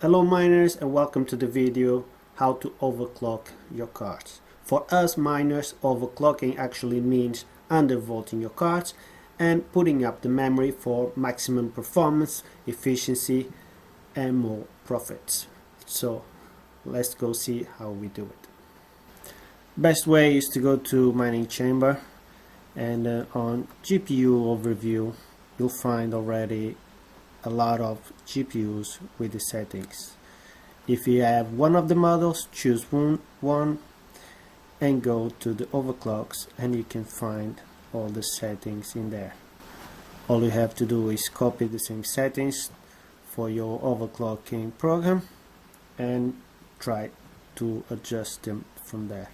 Hello miners, and welcome to the video how to overclock your cards. For us miners, overclocking actually means undervolting your cards and putting up the memory for maximum performance, efficiency and more profits. So let's go see how we do it. Best way is to go to mining chamber, and on GPU overview you'll find already a lot of GPUs with the settings. If you have one of the models, choose one and go to the overclocks, and you can find all the settings in there. All you have to do is copy the same settings for your overclocking program and try to adjust them from there.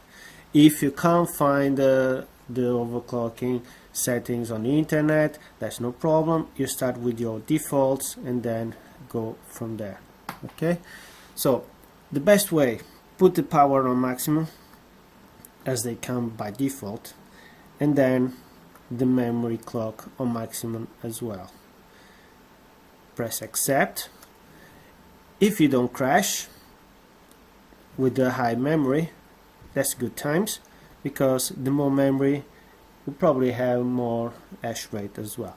If you can't find the overclocking settings on the internet, that's no problem. You start with your defaults and then go from there. Okay, so the best way, put the power on maximum as they come by default, and then the memory clock on maximum as well. Press accept. If you don't crash with the high memory, that's good times, because the more memory will probably have more hash rate as well.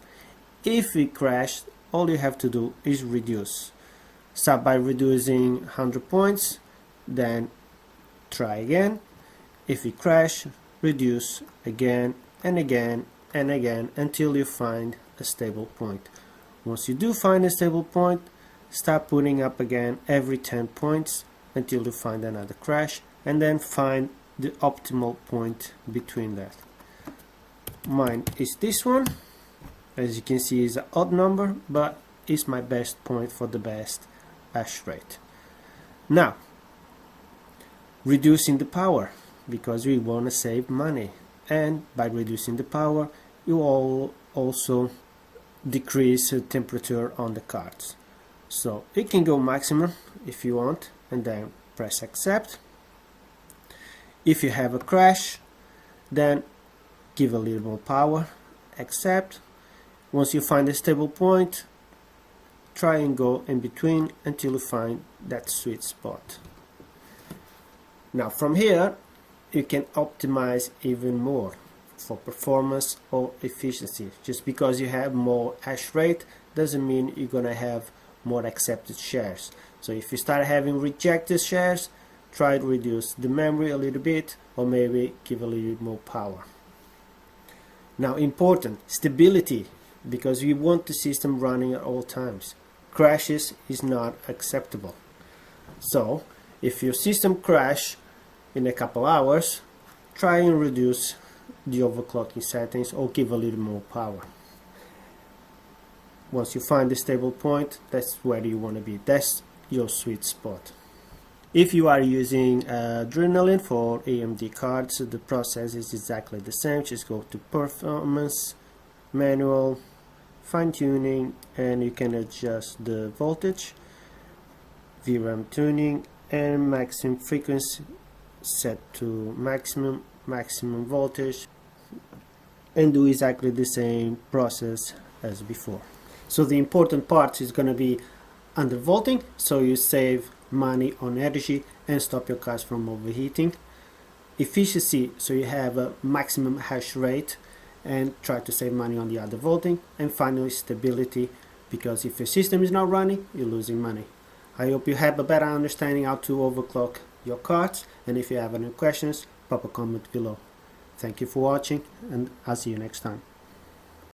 If it crashed, all you have to do is reduce. Start by reducing 100 points, then try again. If it crashed, reduce again and again and again until you find a stable point. Once you do find a stable point, start putting up again every 10 points until you find another crash, and then find the optimal point between that. Mine is this one. As you can see, is an odd number, but it's my best point for the best hash rate. Now, reducing the power, because we want to save money, and by reducing the power you all also decrease the temperature on the cards. So you can go maximum if you want, and then press accept. If you have a crash, then give a little more power, accept. Once you find a stable point, try and go in between until you find that sweet spot. Now from here you can optimize even more for performance or efficiency. Just because you have more hash rate doesn't mean you're gonna have more accepted shares. So if you start having rejected shares, try to reduce the memory a little bit, or maybe give a little more power. Now important, stability, because we want the system running at all times. Crashes is not acceptable. So if your system crash in a couple hours, try and reduce the overclocking settings or give a little more power. Once you find the stable point, that's where you want to be. That's your sweet spot. If you are using Adrenaline for AMD cards, the process is exactly the same. Just go to performance, manual, fine-tuning, and you can adjust the voltage, VRAM tuning, and maximum frequency set to maximum voltage, and do exactly the same process as before. So the important part is going to be undervolting, so you save money on energy and stop your cards from overheating. Efficiency, so you have a maximum hash rate and try to save money on the undervolting. And finally, stability, because if your system is not running, you're losing money. I hope you have a better understanding how to overclock your cards, and if you have any questions, pop a comment below. Thank you for watching, and I'll see you next time.